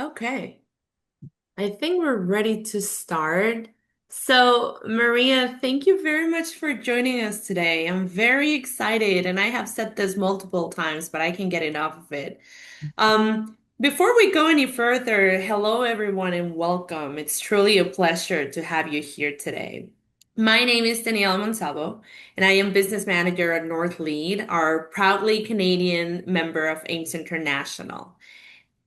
Okay, I think we're ready to start. So, Maria, thank you very much for joining us today. I'm very excited, and I have said this multiple times, but I can get enough of it. Before we go any further, hello everyone and welcome. It's truly a pleasure to have you here today. My name is Daniela Monsalvo, and I am business manager at North Lead, our proudly Canadian member of AIMS International.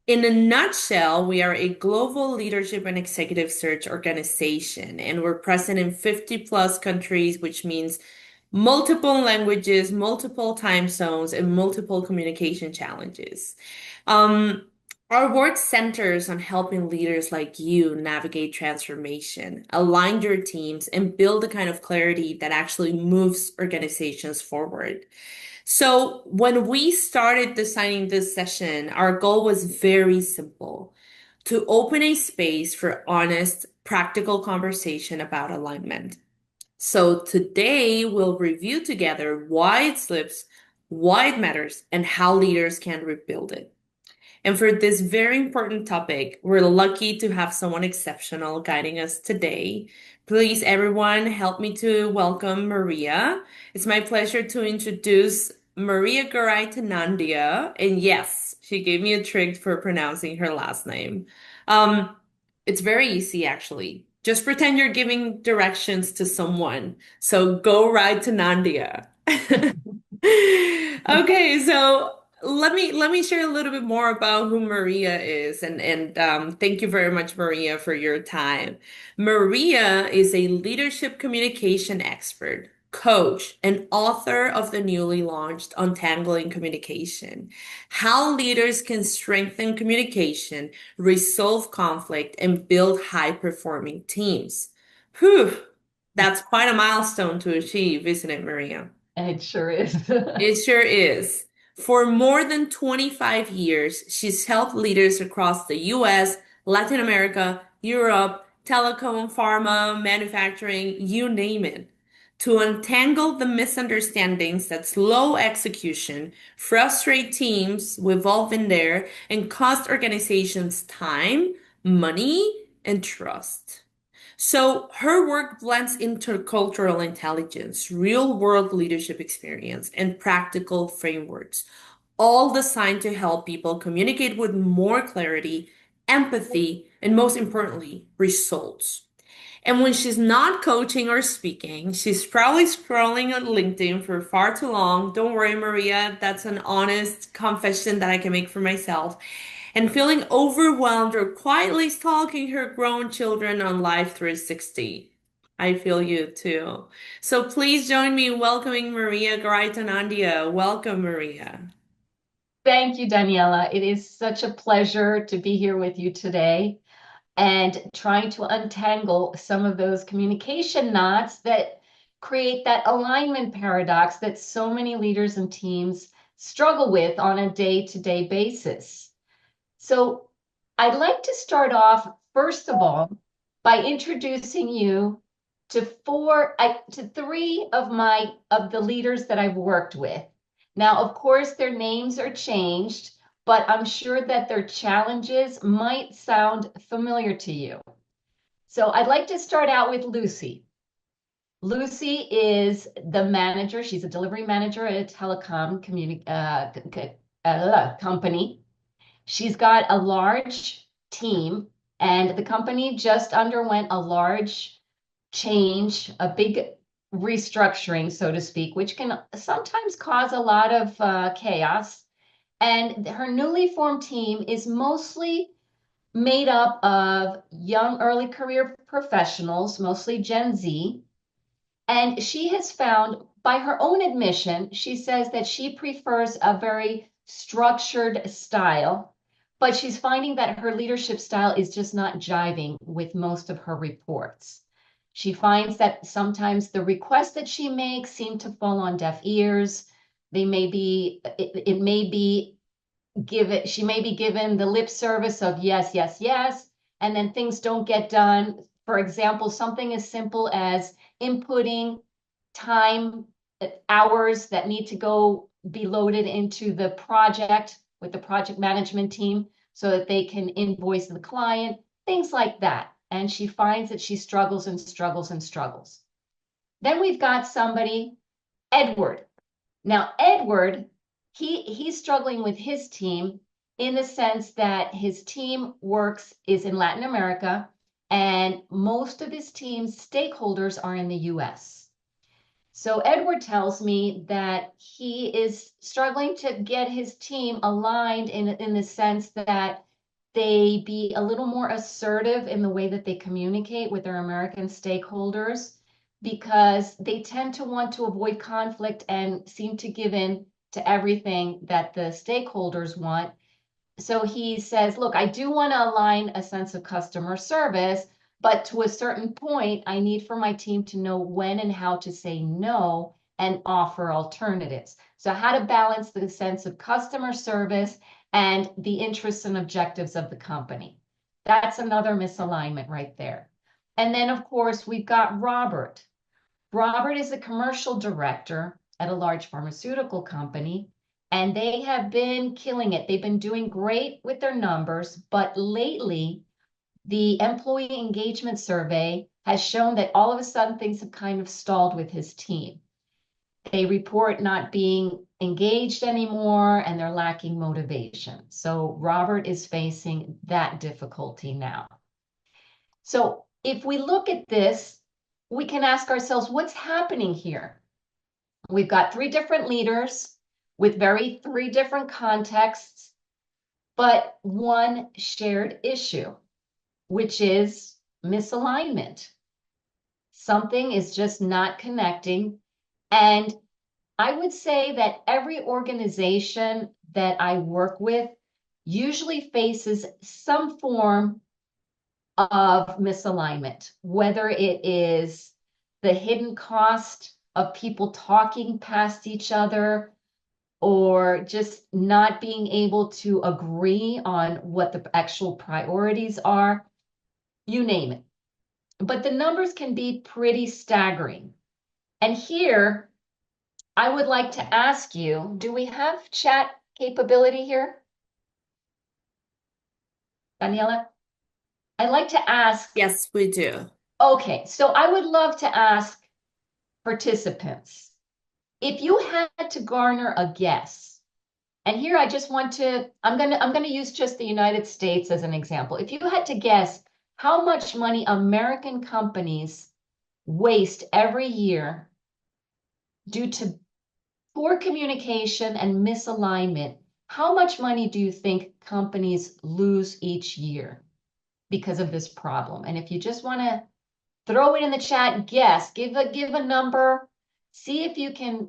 In a nutshell, we are a global leadership and executive search organization, and we're present in 50 plus countries, which means multiple languages, multiple time zones, and multiple communication challenges. Um, our work centers on helping leaders like you navigate transformation, align your teams, and build the kind of clarity that actually moves organizations forward. So, when we started designing this session, our goal was very simple to open a space for honest, practical conversation about alignment. So, today we'll review together why it slips, why it matters, and how leaders can rebuild it. And for this very important topic, we're lucky to have someone exceptional guiding us today. Please, everyone, help me to welcome Maria. It's my pleasure to introduce Maria Garaitanandia. And yes, she gave me a trick for pronouncing her last name. Um, it's very easy, actually. Just pretend you're giving directions to someone. So go right to Nandia. Okay, so let me share a little bit more about who Maria is, and thank you very much, Maria, for your time. Maria is a leadership communication expert, coach, and author of the newly launched Untangling Communication: How Leaders Can Strengthen Communication, Resolve Conflict, and Build High-Performing Teams. Whew, that's quite a milestone to achieve, isn't it, Maria? It sure is. It sure is. For more than 25 years, she's helped leaders across the US, Latin America, Europe, telecom, pharma, manufacturing, you name it, to untangle the misunderstandings that slow execution, frustrate teams, we've all been there, and cost organizations time, money, and trust. So her work blends intercultural intelligence, real-world leadership experience, and practical frameworks, all designed to help people communicate with more clarity, empathy, and most importantly, results. And when she's not coaching or speaking, she's probably scrolling on LinkedIn for far too long. Don't worry, Maria, that's an honest confession that I can make for myself. And feeling overwhelmed or quietly stalking her grown children on Life 360. I feel you too. So please join me in welcoming Maria Garaitanandia. Welcome, Maria. Thank you, Daniela. It is such a pleasure to be here with you today and trying to untangle some of those communication knots that create that alignment paradox that so many leaders and teams struggle with on a day-to-day basis. So I'd like to start off, first of all, by introducing you to three of the leaders that I've worked with. Now, of course, their names are changed, but I'm sure that their challenges might sound familiar to you. So I'd like to start out with Lucy. Lucy is the manager. She's a delivery manager at a company. She's got a large team, and the company just underwent a large change, a big restructuring, so to speak, which can sometimes cause a lot of chaos. And her newly formed team is mostly made up of young early career professionals, mostly Gen Z. And she has found, by her own admission, she says that she prefers a very structured style, but she's finding that her leadership style is just not jiving with most of her reports. She finds that sometimes the requests that she makes seem to fall on deaf ears. It may be she may be given the lip service of yes, yes, yes, and then things don't get done. For example, something as simple as inputting time hours that need to go be loaded into the project with the project management team. so that they can invoice the client, things like that. And she finds that she struggles and struggles and struggles. Then we've got somebody, Edward. Now, Edward, he's struggling with his team in the sense that his team is in Latin America, and most of his team's stakeholders are in the US. So Edward tells me that he is struggling to get his team aligned in the sense that they be a little more assertive in the way that they communicate with their American stakeholders, because they tend to want to avoid conflict and seem to give in to everything that the stakeholders want. So he says, look, I do want to align a sense of customer service, but to a certain point, I need for my team to know when and how to say no and offer alternatives. So how to balance the sense of customer service and the interests and objectives of the company. That's another misalignment right there. And then, of course, we've got Robert. Robert is a commercial director at a large pharmaceutical company, and they have been killing it. They've been doing great with their numbers, but lately, the employee engagement survey has shown that all of a sudden things have kind of stalled with his team. They report not being engaged anymore, and they're lacking motivation. So Robert is facing that difficulty now. So if we look at this, we can ask ourselves, what's happening here? We've got three different leaders with three different contexts, but one shared issue, which is misalignment. Something is just not connecting. And I would say that every organization that I work with usually faces some form of misalignment, whether it is the hidden cost of people talking past each other, or just not being able to agree on what the actual priorities are, you name it. But the numbers can be pretty staggering. And here, I would like to ask you, do we have chat capability here, Daniela? I'd like to ask, Yes, we do. okay, so I would love to ask participants, if you had to garner a guess, and here I just want to, I'm gonna use just the United States as an example. If you had to guess how much money American companies waste every year due to poor communication and misalignment, how much money do you think companies lose each year because of this problem? And if you just want to throw it in the chat, guess, give a number, see if you can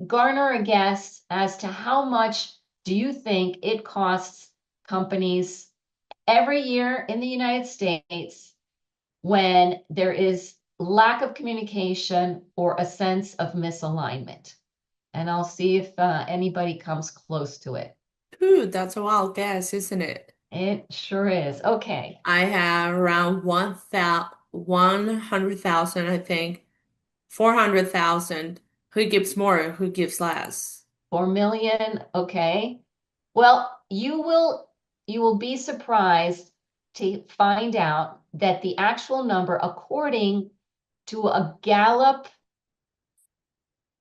garner a guess as to how much do you think it costs companies every year in the United States when there is lack of communication or a sense of misalignment. And I'll see if anybody comes close to it. Ooh, that's a wild guess, isn't it? It sure is. Okay. I have around 100,000, I think. 400,000. Who gives more? Who gives less? 4 million. Okay. Well, you will be surprised to find out that the actual number, according to a Gallup,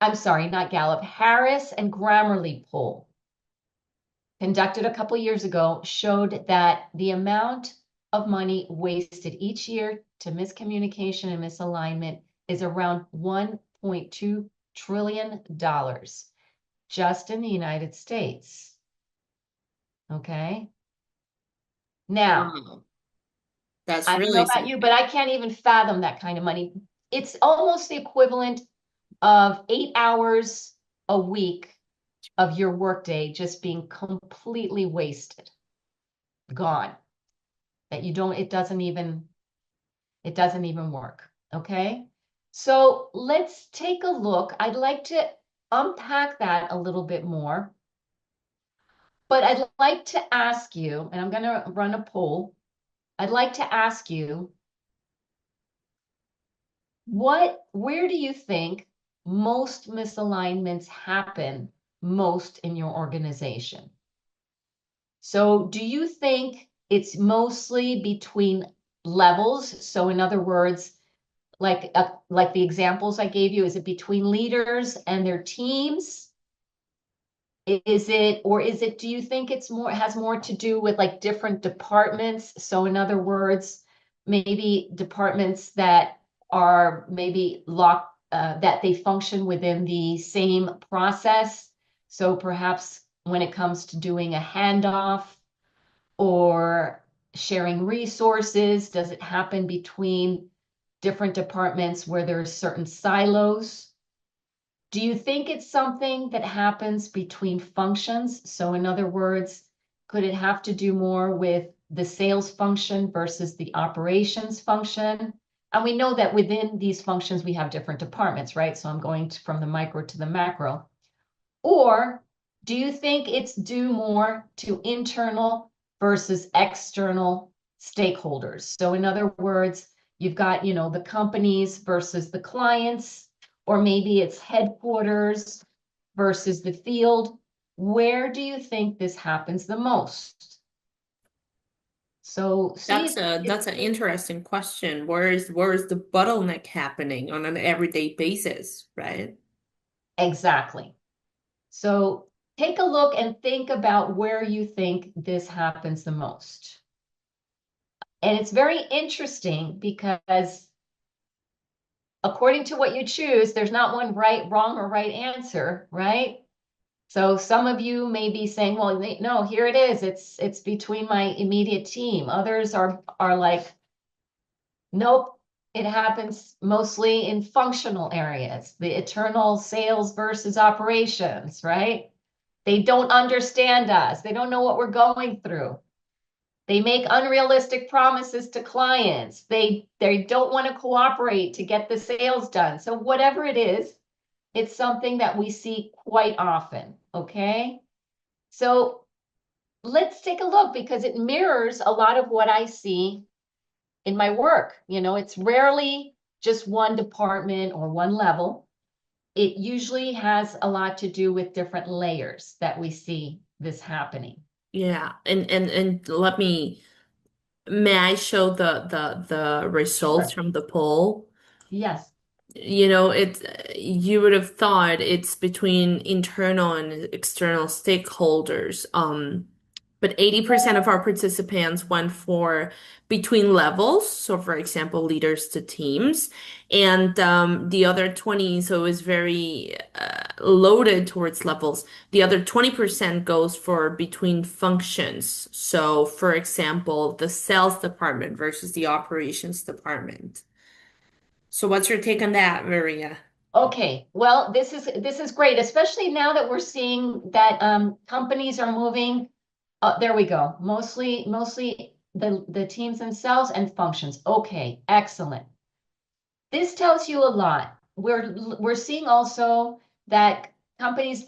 I'm sorry, not Gallup, Harris and Grammarly poll conducted a couple years ago, showed that the amount of money wasted each year to miscommunication and misalignment is around $1.2 trillion just in the United States. Okay. Now, Wow, that's I don't know really about you, but something. I can't even fathom that kind of money. It's almost the equivalent of 8 hours a week of your workday just being completely wasted, gone. That you don't, it doesn't even work. Okay. So let's take a look. I'd like to unpack that a little bit more, but I'd like to ask you, and I'm going to run a poll. I'd like to ask you, where do you think most misalignments happen most in your organization? So do you think it's mostly between levels? So in other words, like the examples I gave you, is it between leaders and their teams? Is it, or is it, do you think it's more, has more to do with like different departments? So in other words, maybe departments that are maybe locked, that they function within the same process. So perhaps when it comes to doing a handoff or sharing resources, does it happen between different departments where there's certain silos? Do you think it's something that happens between functions? So in other words, could it have to do more with the sales function versus the operations function? And we know that within these functions, we have different departments, right? So I'm going from the micro to the macro. Or do you think it's due more to internal versus external stakeholders? So in other words, you've got, the companies versus the clients, or maybe it's headquarters versus the field. Where do you think this happens the most? So see That's if a it's that's an interesting question. Where is the bottleneck happening on an everyday basis, right? exactly. So take a look and think about where you think this happens the most. And it's very interesting because according to what you choose, there's not one right, wrong, or right answer, right? So some of you may be saying, well, no, here it is. It's between my immediate team. Others are like, nope, it happens mostly in functional areas, the eternal sales versus operations, right? They don't understand us. They don't know what we're going through. They make unrealistic promises to clients. They don't want to cooperate to get the sales done. So whatever it is, it's something that we see quite often, okay? So let's take a look because it mirrors a lot of what I see in my work. It's rarely just one department or one level. It usually has a lot to do with different layers that we see this happening. Yeah, and may I show the results Sure. from the poll? Yes. It's you would have thought it's between internal and external stakeholders. But 80% of our participants went for between levels. So, for example, leaders to teams. And the other 20, so it was very loaded towards levels. The other 20% goes for between functions. So, for example, the sales department versus the operations department. So what's your take on that, Maria? Okay, well, this is great, especially now that we're seeing that companies are moving. There we go. Mostly the teams themselves and functions. Okay, excellent. This tells you a lot. We're seeing also that companies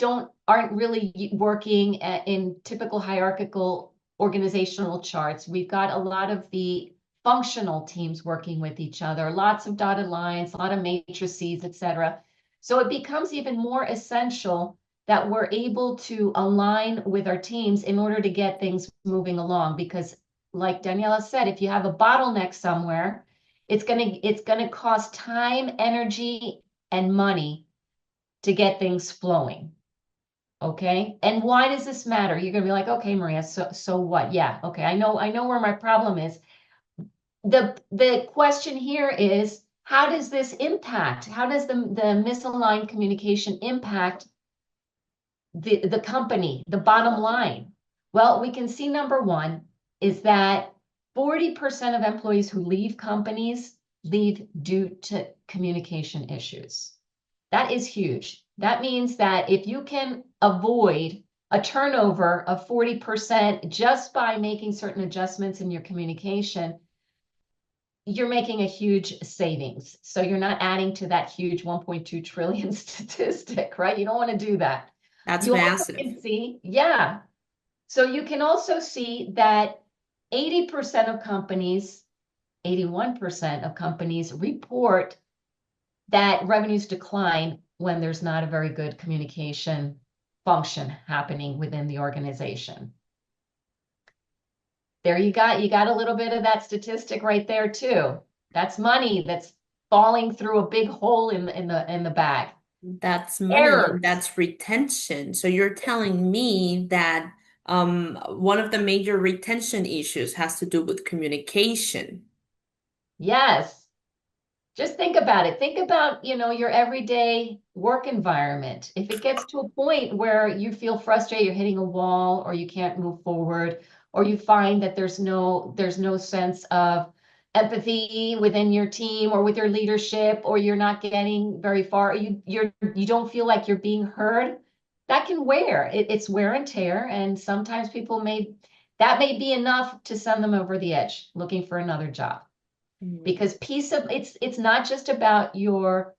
aren't really working in typical hierarchical organizational charts. We've got a lot of the functional teams working with each other, lots of dotted lines, a lot of matrices, etc. So it becomes even more essential that we're able to align with our teams in order to get things moving along. Because, like Daniela said, if you have a bottleneck somewhere, it's gonna cost time, energy, and money to get things flowing. Okay. And why does this matter? You're gonna be like, okay, Maria, so what? Yeah, okay. I know where my problem is. The question here is, how does this impact? How does the misaligned communication impact the company, the bottom line? Well, we can see number one is that 40% of employees who leave companies leave due to communication issues. That is huge. That means that if you can avoid a turnover of 40% just by making certain adjustments in your communication, you're making a huge savings. So you're not adding to that huge 1.2 trillion statistic, right? You don't want to do that. That's You also massive. can see, yeah. So you can also see that 80% of companies, 81% of companies report that revenues decline when there's not a very good communication function happening within the organization. There you got a little bit of that statistic right there too. That's money that's falling through a big hole in the bag. That's money and Errors. that's retention. So you're telling me that one of the major retention issues has to do with communication. Yes. Just think about it. Think about, your everyday work environment. If it gets to a point where you feel frustrated, you're hitting a wall, or you can't move forward, or you find that there's no sense of empathy within your team or with your leadership, or you're not getting very far, you don't feel like you're being heard, that can wear. It's wear and tear, and sometimes that may be enough to send them over the edge, looking for another job, Mm, because it's not just about your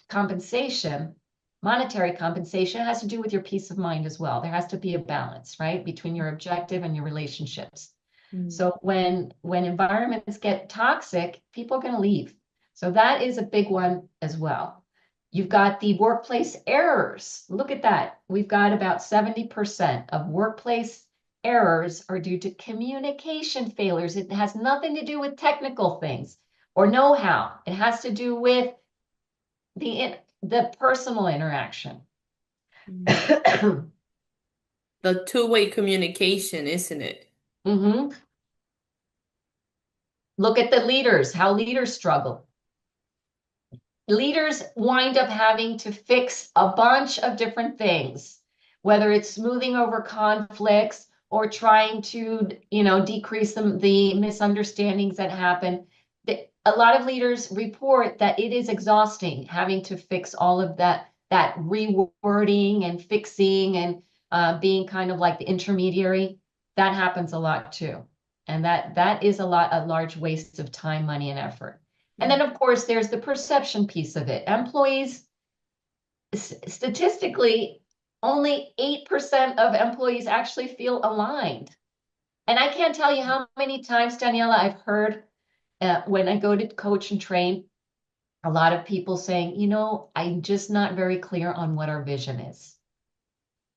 compensation, monetary compensation. It has to do with your peace of mind as well. There has to be a balance, right, between your objective and your relationships. mm, So when environments get toxic, people are going to leave. So that is a big one as well. You've got the workplace errors. Look at that. We've got about 70% of workplace errors are due to communication failures. It has nothing to do with technical things or know-how. It has to do with the personal interaction. mm. The two-way communication, isn't it? Mhm. Look at the leaders, how leaders struggle. Leaders wind up having to fix a bunch of different things, whether it's smoothing over conflicts or trying to, decrease the misunderstandings that happen. A lot of leaders report that it is exhausting having to fix all of that rewording and fixing and being kind of like the intermediary. That happens a lot too. And that is a large waste of time, money, and effort. And then, Mm, of course, there's the perception piece of it. Employees, statistically, only 8% of employees actually feel aligned. And I can't tell you how many times, Daniela, I've heard when I go to coach and train, a lot of people saying, I'm just not very clear on what our vision is.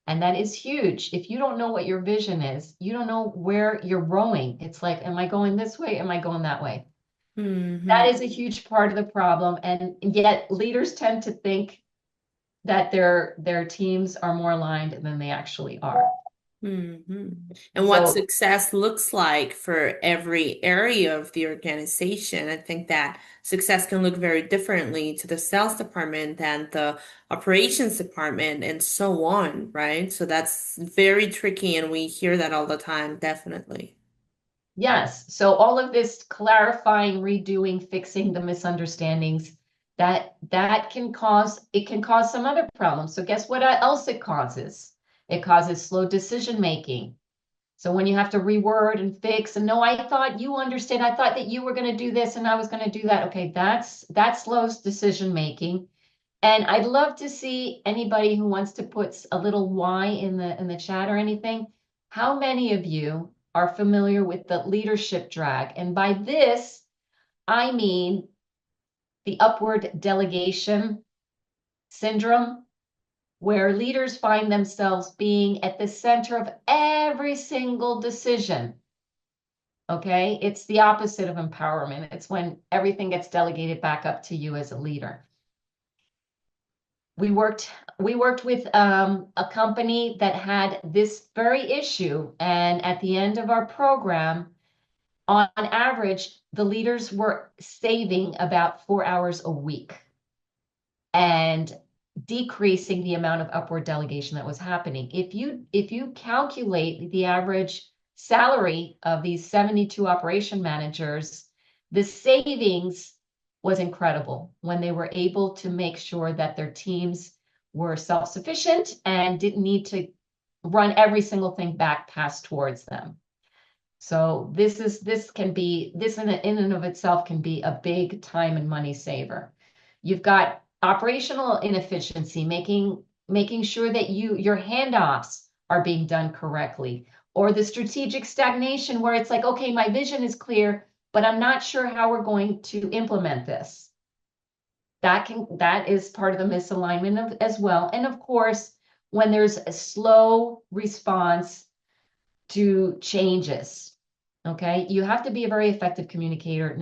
And that is huge. If you don't know what your vision is, you don't know where you're rowing. It's like, am I going this way? Am I going that way? That mhm. is a huge part of the problem. And yet leaders tend to think that their teams are more aligned than they actually are. Hmm. And what So success looks like for every area of the organization. I think that success can look very differently to the sales department than the operations department and so on, right? So that's very tricky, and we hear that all the time, definitely. yes, so all of this clarifying, redoing, fixing the misunderstandings, that can cause some other problems. So guess what else it causes? It causes slow decision making. So when you have to reword and fix, and no, I thought you understood. I thought that you were going to do this and I was going to do that. Okay, that slows decision making. And I'd love to see anybody who wants to put a little Y in the chat or anything. How many of you are familiar with the leadership drag? And by this, I mean the upward delegation syndrome, where leaders find themselves being at the center of every single decision. Okay, it's the opposite of empowerment. It's when everything gets delegated back up to you as a leader. We worked with a company that had this very issue, and at the end of our program, on average, the leaders were saving about 4 hours a week and decreasing the amount of upward delegation that was happening. If you calculate the average salary of these 72 operation managers, the savings was incredible when they were able to make sure that their teams were self-sufficient and didn't need to run every single thing back passed towards them. So this in and of itself can be a big time and money saver. You've got operational inefficiency, making sure that your handoffs are being done correctly, or the strategic stagnation where it's like, okay, my vision is clear, but I'm not sure how we're going to implement this. That is part of the misalignment as well. And of course, when there's a slow response to changes. Okay, you have to be a very effective communicator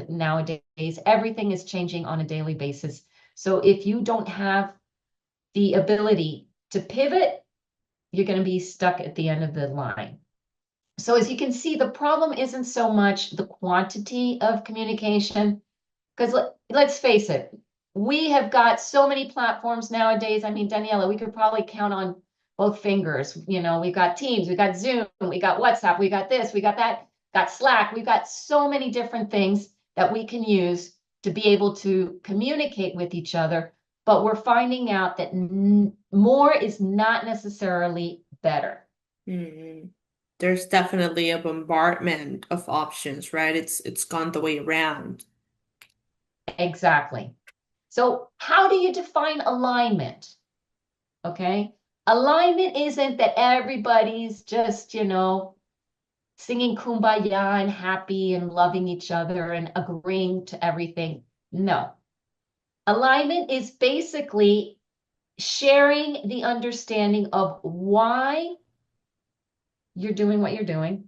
nowadays. Everything is changing on a daily basis. So if you don't have the ability to pivot, you're going to be stuck at the end of the line. So as you can see, the problem isn't so much the quantity of communication, because let's face it, we have got so many platforms nowadays. I mean, Daniela, we could probably count on both fingers. You know, we've got Teams, we've got Zoom, we got WhatsApp, we got this, we got that, got Slack. We've got so many different things that we can use to be able to communicate with each other. But we're finding out that more is not necessarily better. Mhm. There's definitely a bombardment of options, right? It's gone the way around. Exactly. So how do you define alignment? Okay. Alignment isn't that everybody's just, singing kumbaya and happy and loving each other and agreeing to everything. No. Alignment is basically sharing the understanding of why you're doing what you're doing,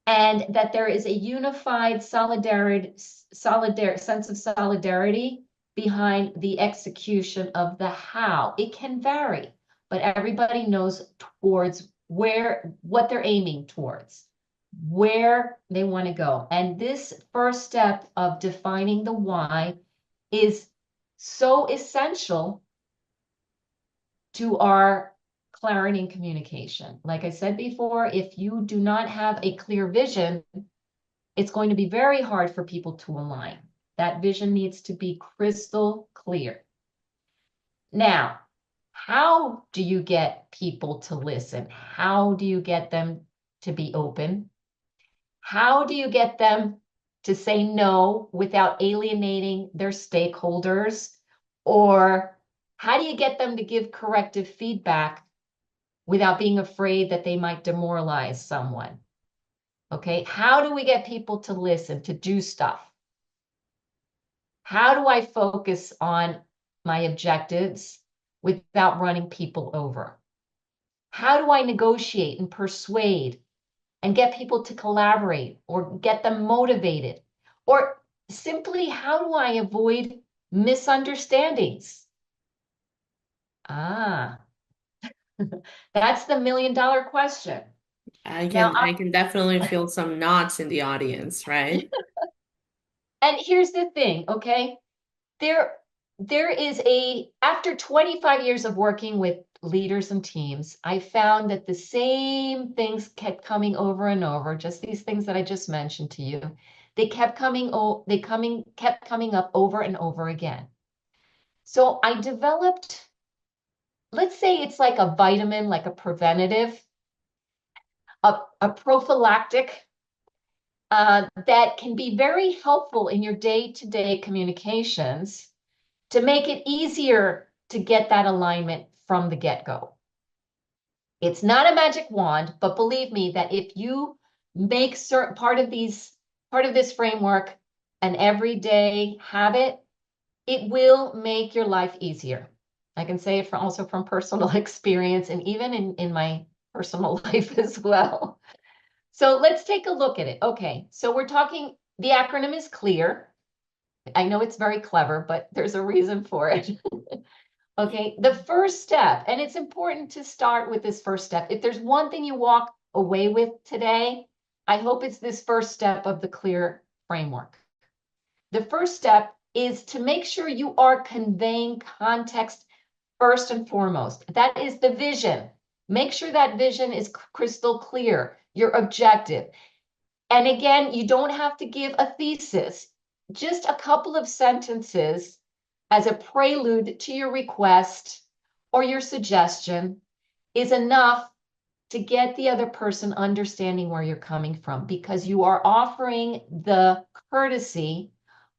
and that there is a unified sense of solidarity behind the execution of the how. It can vary, but everybody knows towards what they're aiming towards, where they want to go. And this first step of defining the why is so essential to our clarity and communication. Like I said before, if you do not have a clear vision, it's going to be very hard for people to align. That vision needs to be crystal clear. Now, how do you get people to listen? How do you get them to be open? How do you get them to say no without alienating their stakeholders? Or how do you get them to give corrective feedback without being afraid that they might demoralize someone? Okay, how do we get people to listen, to do stuff? How do I focus on my objectives without running people over? How do I negotiate and persuade and get people to collaborate or get them motivated? Or simply, how do I avoid misunderstandings? Ah, that's the $1 million question. Now, I can definitely feel some knots in the audience, right? and here's the thing, okay? There, there is after 25 years of working with leaders and teams, I found that the same things kept coming over and over, just these things that I just mentioned to you. Kept coming up over and over again. So I developed, let's say it's like a vitamin, like a preventative, a prophylactic that can be very helpful in your day-to-day communications to make it easier to get that alignment from the get-go. It's not a magic wand, but believe me that if you make certain part of this framework an everyday habit, it will make your life easier. I can say it also from personal experience and even in my personal life as well. So let's take a look at it. Okay, so the acronym is CLEAR. I know it's very clever, but there's a reason for it. Okay, the first step, and it's important to start with this first step. If there's one thing you walk away with today, I hope it's this first step of the CLEAR framework. The first step is to make sure you are conveying context first and foremost. That is the vision. Make sure that vision is crystal clear, your objective. And again, you don't have to give a thesis, just a couple of sentences as a prelude to your request or your suggestion is enough to get the other person understanding where you're coming from, because you are offering the courtesy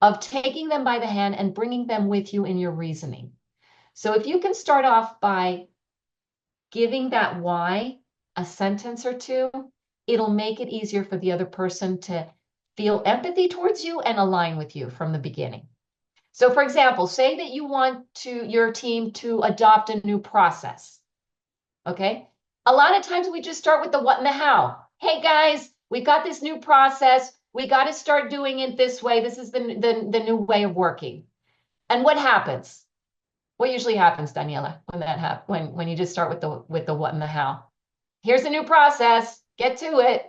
of taking them by the hand and bringing them with you in your reasoning. So if you can start off by giving that why, a sentence or two, it'll make it easier for the other person to feel empathy towards you and align with you from the beginning. So for example, say that you want your team to adopt a new process. Okay. A lot of times we just start with the what and the how. Hey guys, we got this new process. We got to start doing it this way. This is the new way of working. And what happens? What usually happens, Daniela, when that happens, when you just start with the what and the how? Here's a new process. Get to it.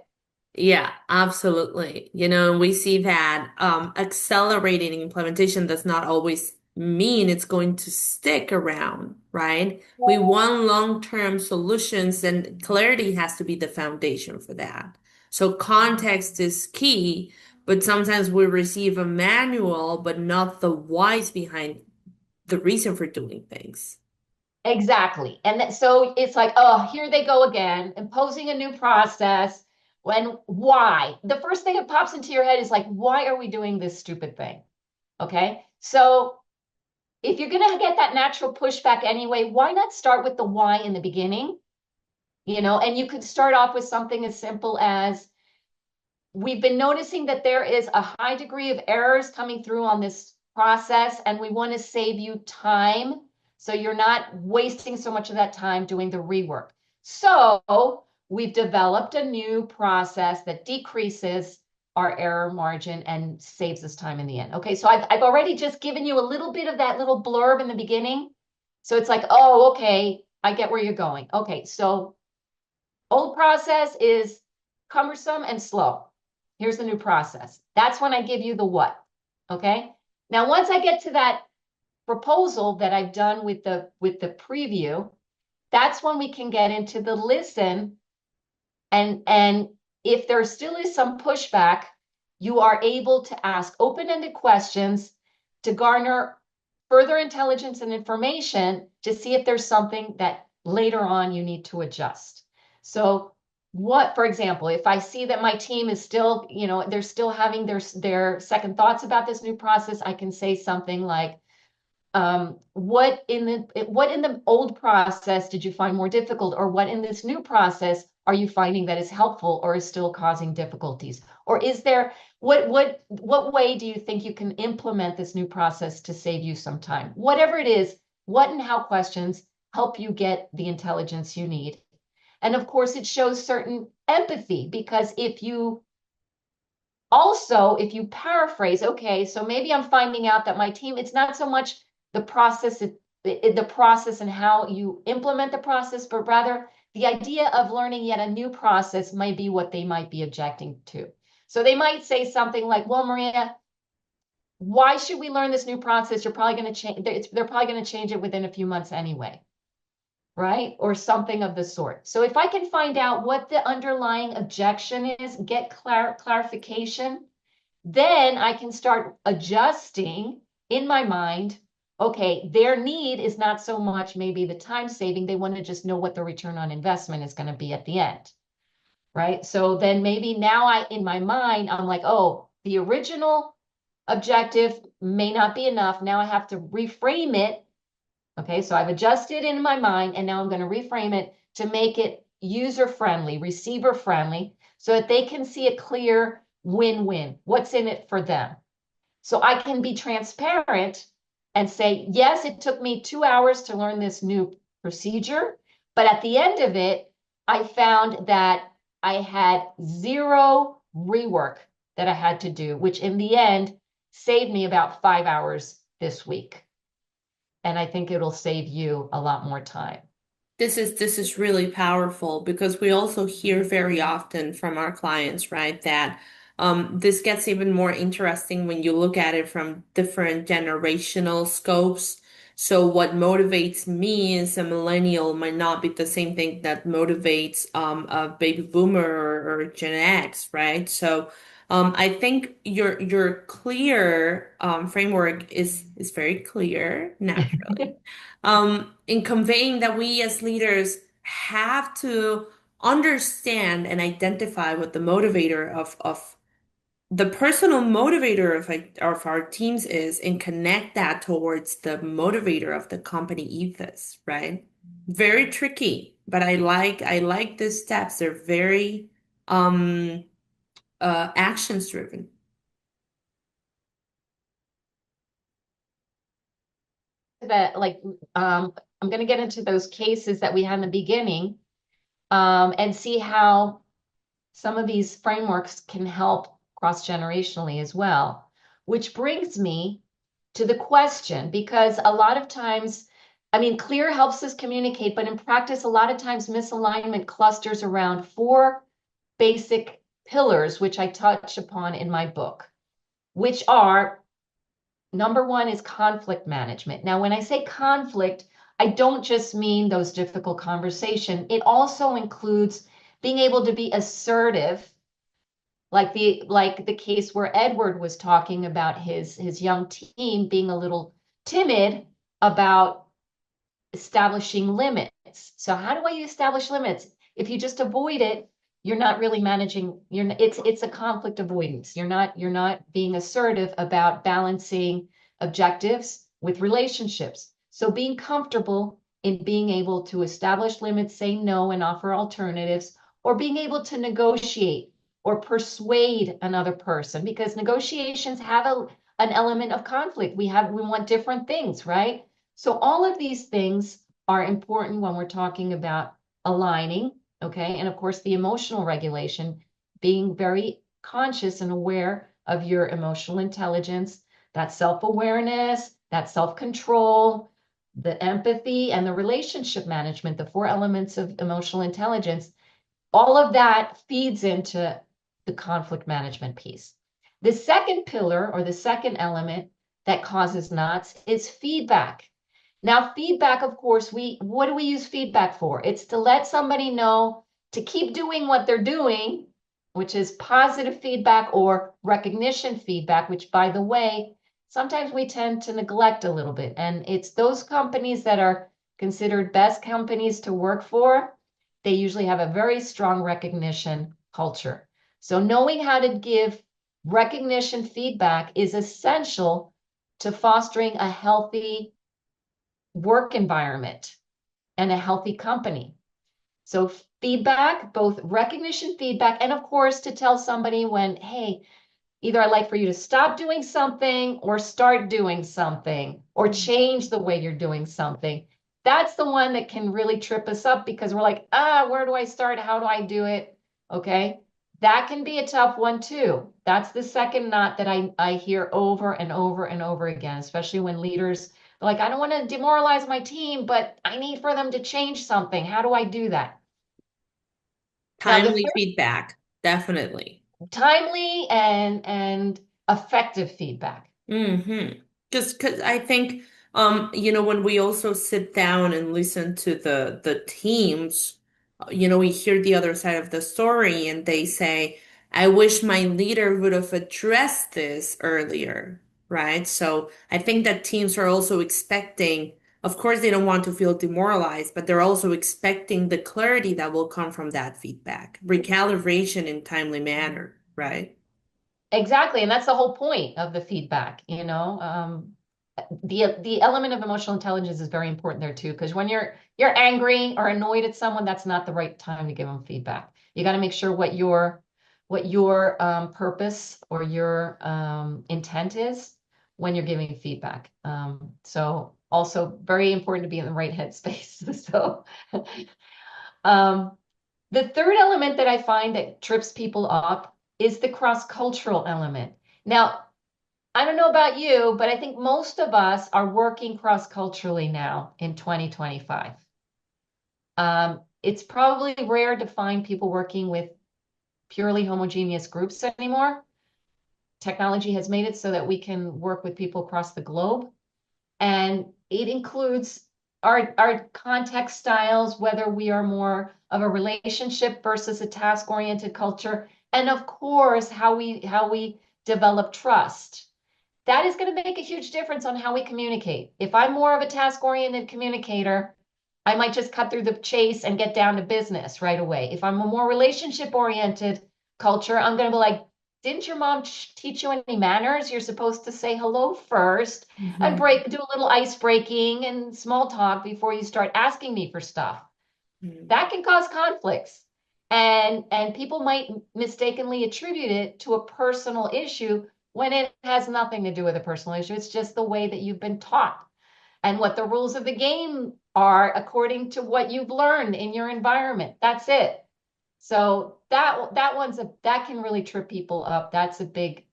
Yeah, absolutely. We see that accelerating implementation does not always mean it's going to stick around, right? We want long-term solutions, and clarity has to be the foundation for that. So context is key, but sometimes we receive a manual, but not the whys behind the reason for doing things. Exactly. And so it's like, oh, here they go again, imposing a new process. When why? The first thing that pops into your head is like, why are we doing this stupid thing? Okay. So if you're going to get that natural pushback anyway, why not start with the why in the beginning? And you could start off with something as simple as, we've been noticing that there is a high degree of errors coming through on this process, and we want to save you time so you're not wasting so much of that time doing the rework. So we've developed a new process that decreases our error margin and saves us time in the end. Okay, so I've already just given you a little bit of that little blurb in the beginning. So it's like, oh, okay, I get where you're going. Okay, so old process is cumbersome and slow. Here's the new process. That's when I give you the what. Okay. Now, once I get to that proposal that I've done with the preview, that's when we can get into the listen. And if there still is some pushback, you are able to ask open-ended questions to garner further intelligence and information to see if there's something that later on you need to adjust. So for example, if I see that my team is still, they're still having their second thoughts about this new process, I can say something like, what in the old process did you find more difficult, or what in this new process are you finding that is helpful or is still causing difficulties? Or is there what way do you think you can implement this new process to save you some time? Whatever it is, what and how questions help you get the intelligence you need. And of course, it shows certain empathy, because if you paraphrase, okay, so maybe I'm finding out that my team, it's not so much the process, the process and how you implement the process, but rather the idea of learning yet a new process might be what they might be objecting to. So they might say something like, well, Maria, why should we learn this new process? You're probably going to change, they're probably going to change it within a few months anyway, right? Or something of the sort. So if I can find out what the underlying objection is, get clarification, then I can start adjusting in my mind. Okay, their need is not so much maybe the time saving. They want to just know what the return on investment is going to be at the end, right? So then maybe now in my mind, I'm like, oh, the original objective may not be enough. Now I have to reframe it. Okay, so I've adjusted in my mind, and now I'm going to reframe it to make it user friendly, receiver friendly, so that they can see a clear win-win. What's in it for them? So I can be transparent and say, yes, it took me 2 hours to learn this new procedure, but at the end of it, I found that I had zero rework that I had to do, which in the end saved me about 5 hours this week. And I think it'll save you a lot more time. This is really powerful because we also hear very often from our clients, right, that this gets even more interesting when you look at it from different generational scopes. So what motivates me as a millennial might not be the same thing that motivates a baby boomer or Gen X, right? So I think your clear framework is very clear naturally in conveying that we as leaders have to understand and identify what the motivator of the personal motivator of our teams is and connect that towards the motivator of the company ethos, right? Very tricky, but I like these steps. They're very um actions driven. That like I'm going to get into those cases that we had in the beginning. and see how some of these frameworks can help cross-generationally as well. Which brings me to the question, because a lot of times, I mean, clear helps us communicate, but in practice, a lot of times misalignment clusters around four basic pillars, which I touch upon in my book, which are number one is conflict management. Now, when I say conflict, I don't just mean those difficult conversations. It also includes being able to be assertive, like the case where Edward was talking about his young team being a little timid about establishing limits. So how do I establish limits? If you just avoid it, you're not really managing, it's a conflict avoidance. You're not being assertive about balancing objectives with relationships. So being comfortable in being able to establish limits, say no, and offer alternatives, or being able to negotiate or persuade another person, because negotiations have an element of conflict. We want different things, right? So all of these things are important when we're talking about aligning, okay? And of course, the emotional regulation, being very conscious and aware of your emotional intelligence, that self-awareness, that self-control, the empathy, and the relationship management, the four elements of emotional intelligence, all of that feeds into the conflict management piece. The second pillar, or the second element that causes knots, is feedback. Now, feedback, of course, what do we use feedback for? It's to let somebody know to keep doing what they're doing, which is positive feedback or recognition feedback, which, by the way, sometimes we tend to neglect a little bit. And it's those companies that are considered best companies to work for, they usually have a very strong recognition culture. So knowing how to give recognition feedback is essential to fostering a healthy work environment and a healthy company. So feedback, both recognition feedback, and of course to tell somebody when, hey, either I'd like for you to stop doing something or start doing something or change the way you're doing something. That's the one that can really trip us up, because we're like, where do I start? How do I do it? Okay. That can be a tough one too. That's the second knot that I hear over and over and over again, especially when leaders are like, I don't want to demoralize my team, but I need for them to change something. How do I do that? Now, the Timely feedback, definitely. timely and effective feedback. Mm-hmm. Just because I think, when we also sit down and listen to the teams, we hear the other side of the story, and they say, "I wish my leader would have addressed this earlier," right? So I think that teams are also expecting, of course, they don't want to feel demoralized, but they're also expecting the clarity that will come from that feedback, recalibration in timely manner, right? Exactly, and that's the whole point of the feedback, you know. The element of emotional intelligence is very important there too, because when you're angry or annoyed at someone, that's not the right time to give them feedback. You got to make sure what your purpose or your intent is when you're giving feedback. So also very important to be in the right headspace. So um, the third element that I find that trips people up is the cross-cultural element. Now, I don't know about you, but I think most of us are working cross-culturally now in 2025. It's probably rare to find people working with purely homogeneous groups anymore. Technology has made it so that we can work with people across the globe. And it includes our context styles, whether we are more of a relationship versus a task-oriented culture, and of course, how we develop trust. That is going to make a huge difference on how we communicate. If I'm more of a task-oriented communicator, I might just cut through the chase and get down to business right away. If I'm a more relationship-oriented culture, I'm going to be like, didn't your mom teach you any manners? You're supposed to say hello first and do a little ice breaking and small talk before you start asking me for stuff. Mm-hmm. That can cause conflicts. And people might mistakenly attribute it to a personal issue when it has nothing to do with a personal issue. It's just the way that you've been taught and what the rules of the game are according to what you've learned in your environment. That's it. So that can really trip people up. That's a big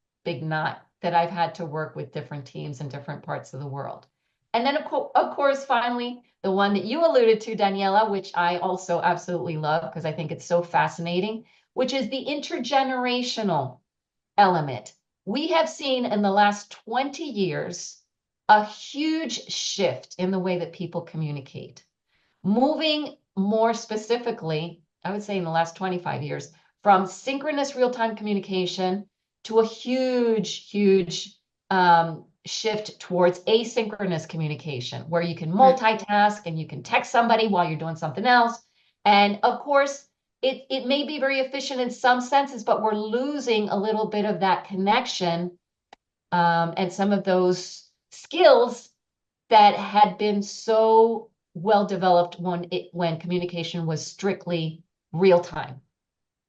knot that I've had to work with different teams in different parts of the world. And then of course, finally, the one that you alluded to, Daniela, which I also absolutely love because I think it's so fascinating, which is the intergenerational element. We have seen in the last 20 years a huge shift in the way that people communicate, moving more specifically, I would say in the last 25 years, from synchronous real-time communication to a huge shift towards asynchronous communication, where you can multitask and you can text somebody while you're doing something else. And of course, it may be very efficient in some senses, but we're losing a little bit of that connection and some of those skills that had been so well developed when communication was strictly real time.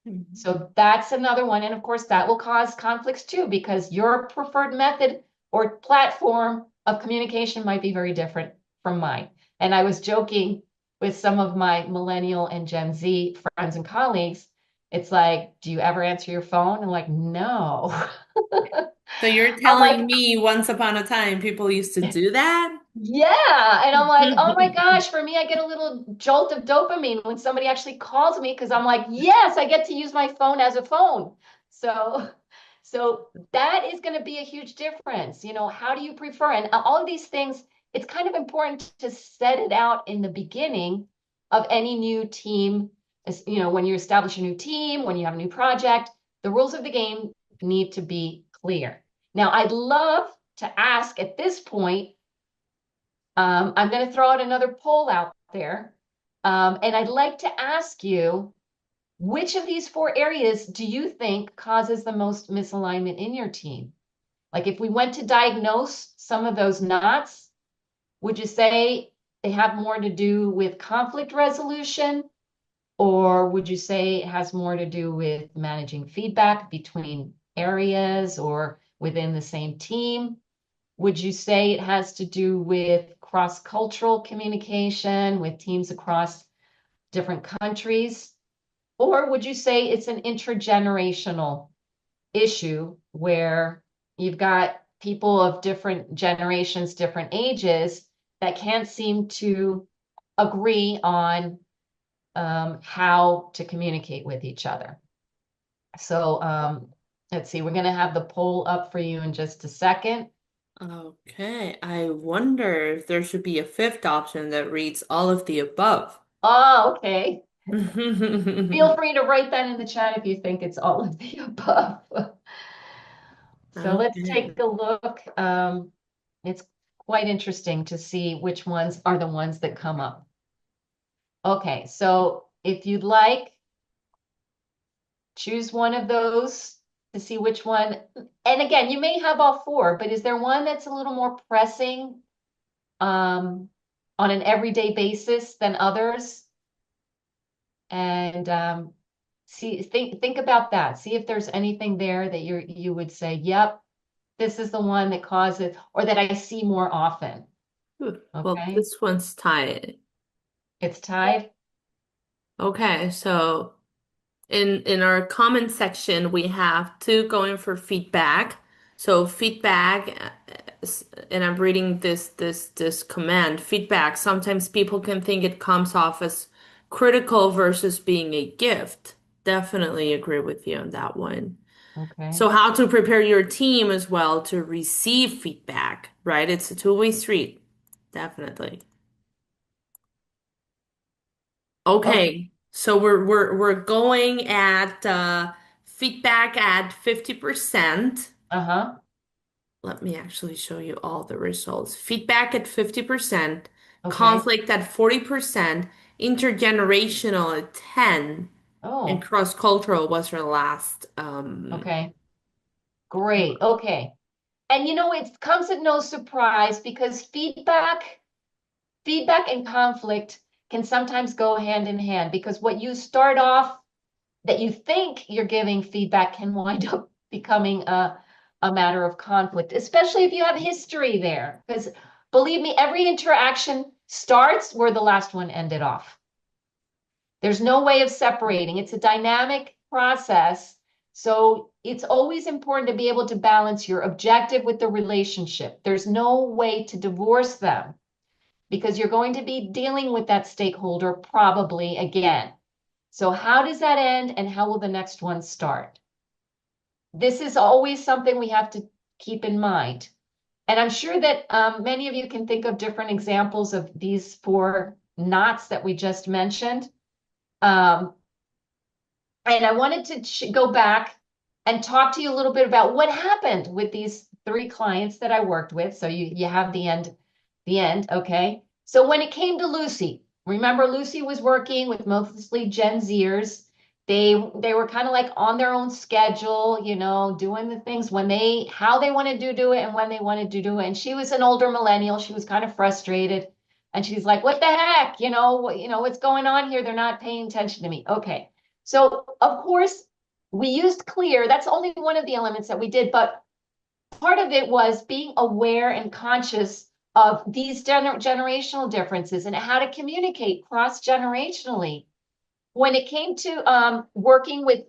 Mhm. So that's another one. And of course, that will cause conflicts too, because your preferred method or platform of communication might be very different from mine. And I was joking with some of my millennial and Gen Z friends and colleagues. It's like, do you ever answer your phone? I'm like, no. So you're I'm telling like, me once upon a time people used to do that? yeah. And I'm like, oh my gosh, for me, I get a little jolt of dopamine when somebody actually calls me because I'm like, yes, I get to use my phone as a phone. So, so that is going to be a huge difference. How do you prefer? And all of these things, it's kind of important to set it out in the beginning of any new team. When you establish a new team, when you have a new project, the rules of the game need to be clear. Now, I'd love to ask at this point, I'm going to throw out another poll out there. And I'd like to ask you, which of these four areas do you think causes the most misalignment in your team? Like if we went to diagnose some of those knots, would you say they have more to do with conflict resolution? Or would you say it has more to do with managing feedback between areas or within the same team? Would you say it has to do with cross-cultural communication with teams across different countries? Or would you say it's an intergenerational issue where you've got people of different generations, different ages that can't seem to agree on how to communicate with each other? So let's see, we're going to have the poll up for you in just a second. Okay, I wonder if there should be a fifth option that reads all of the above. Oh, okay. Feel Okay. free to write that in the chat if you think it's all of the above. So let's take a look. It's quite interesting to see which ones are the ones that come up. Okay, so if you'd like, choose one of those to see which one. And again, you may have all four, but is there one that's a little more pressing on an everyday basis than others? And think about that. See if there's anything there that you would say, yep, this is the one that causes, or that I see more often. Well, Okay, this one's tied. it's tied. Okay, so in our comment section, we have two going for feedback. So feedback, and I'm reading this command, feedback. Sometimes people can think it comes off as critical versus being a gift. Definitely agree with you on that one. Okay. So how to prepare your team as well to receive feedback, right? It's a two-way street. Definitely. Okay. Okay, so we're going at feedback at 50%. Uh-huh. Let me actually show you all the results. Feedback at 50%, Okay. conflict at 40%, intergenerational at 10, and Oh, cross-cultural was our last. okay. Great. Okay. And it comes at no surprise because feedback and conflict can sometimes go hand in hand because what you start off that you think you're giving feedback can wind up becoming a matter of conflict, especially if you have history there. Because believe me, every interaction starts where the last one ended off. There's no way of separating. It's a dynamic process. So it's always important to be able to balance your objective with the relationship. There's no way to divorce them because you're going to be dealing with that stakeholder probably again. So how does that end and how will the next one start? This is always something we have to keep in mind. And I'm sure that many of you can think of different examples of these four knots that we just mentioned. Um, and I wanted to go back and talk to you a little bit about what happened with these three clients that I worked with. So you have the end, okay? So when it came to Lucy, remember Lucy was working with mostly Gen Zers. They were kind of like on their own schedule, you know, doing the things when they how they wanted to do it and when they wanted to do it. And she was an older millennial. She was kind of frustrated. And she's like, what the heck? What's going on here? They're not paying attention to me. Okay. So of course, we used clear. That's only one of the elements that we did, but part of it was being aware and conscious of these generational differences and how to communicate cross-generationally. When it came to working with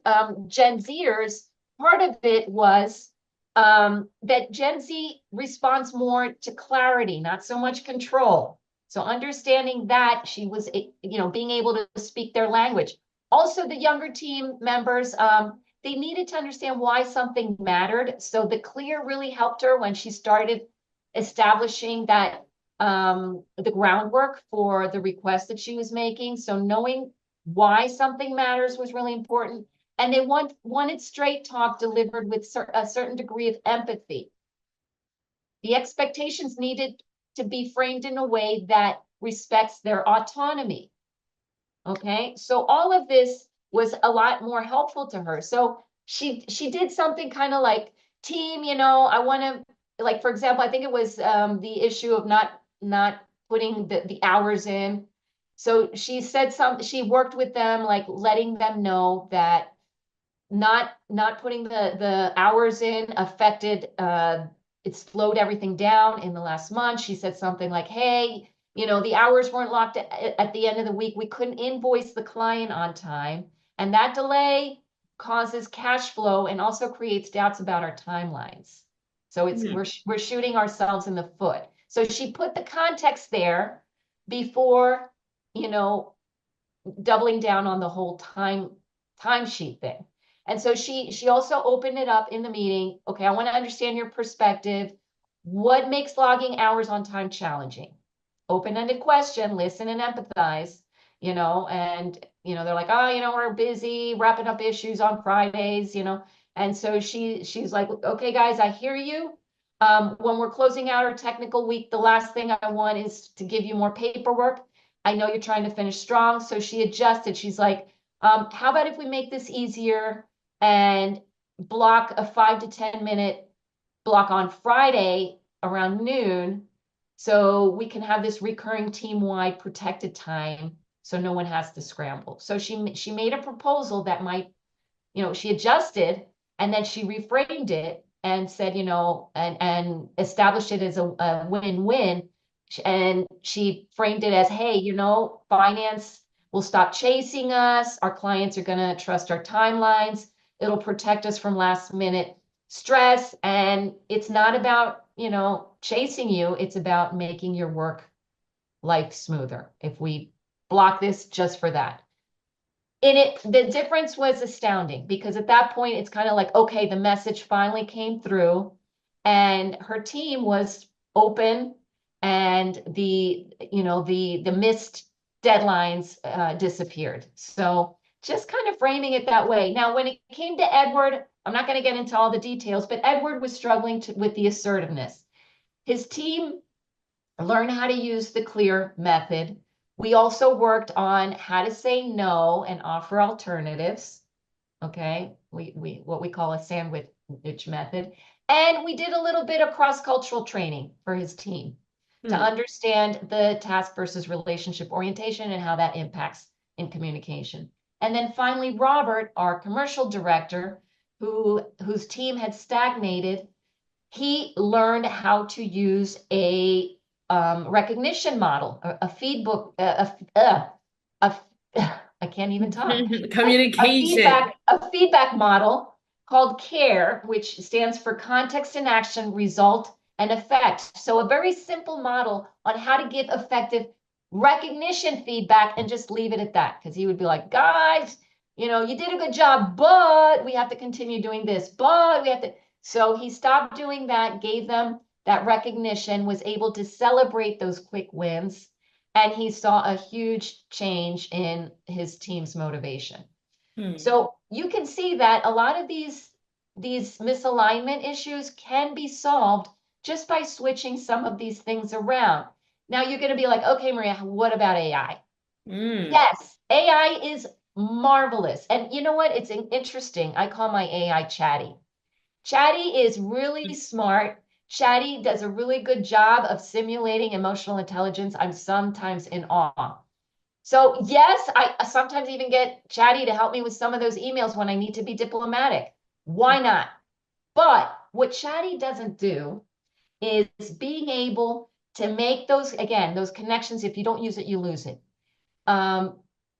Gen Zers, part of it was that Gen Z responds more to clarity, not so much control. So understanding that she was, being able to speak their language. Also, the younger team members, they needed to understand why something mattered. So the clear really helped her when she started establishing that the groundwork for the request that she was making. So knowing why something matters was really important. And they wanted straight talk delivered with a certain degree of empathy. The expectations needed to be framed in a way that respects their autonomy. Okay, so all of this was a lot more helpful to her. So she did something kind of like team, I want to, like, for example, I think it was the issue of not putting the hours in. So she worked with them, like letting them know that not putting the hours in affected it slowed everything down in the last month. She said something like, hey, the hours weren't locked at the end of the week. We couldn't invoice the client on time. And that delay causes cash flow and also creates doubts about our timelines. So we're shooting ourselves in the foot. So she put the context there before, doubling down on the whole timesheet thing. And so she also opened it up in the meeting. Okay, I want to understand your perspective. What makes logging hours on time challenging? Open-ended question, listen and empathize, and they're like, oh, we're busy wrapping up issues on Fridays, And so she's like, okay, guys, I hear you. When we're closing out our technical week, the last thing I want is to give you more paperwork. I know you're trying to finish strong. So she adjusted. She's like, how about if we make this easier and block a 5 to 10 minute block on Friday around noon so we can have this recurring team-wide protected time so no one has to scramble. So she made a proposal that might, she adjusted and then she reframed it and said, and established it as a win-win. And she framed it as, hey, finance will stop chasing us. Our clients are going to trust our timelines. It'll protect us from last minute stress. And it's not about, chasing you. It's about making your work life smoother. If we block this just for that. The difference was astounding because at that point, it's kind of like, okay, the message finally came through and her team was open and the missed deadlines disappeared. So just kind of framing it that way. Now, when it came to Edward, I'm not going to get into all the details, but Edward was struggling with the assertiveness. His team learned how to use the clear method. We also worked on how to say no and offer alternatives. Okay, we what we call a sandwich method. And we did a little bit of cross-cultural training for his team to understand the task versus relationship orientation and how that impacts in communication. And then finally, Robert, our commercial director, whose team had stagnated, he learned how to use a recognition model, a feedback, a, I can't even talk, Communication. a feedback model called CARE, which stands for context and action, result and effect. So a very simple model on how to give effective recognition feedback and just leave it at that. Because he would be like, guys, you did a good job, but we have to continue doing this, but we have to. So he stopped doing that, gave them that recognition, was able to celebrate those quick wins, and he saw a huge change in his team's motivation. Hmm. So you can see that a lot of these misalignment issues can be solved just by switching some of these things around. Now you're going to be like, okay, Maria, what about AI? Hmm. Yes, AI is marvelous. And you know what? It's interesting. I call my AI Chatty. Chatty is really smart. Chatty does a really good job of simulating emotional intelligence. I'm sometimes in awe. So, yes, I sometimes even get Chatty to help me with some of those emails when I need to be diplomatic. Why not? But what Chatty doesn't do is being able to make those, again, those connections. If you don't use it, you lose it. um,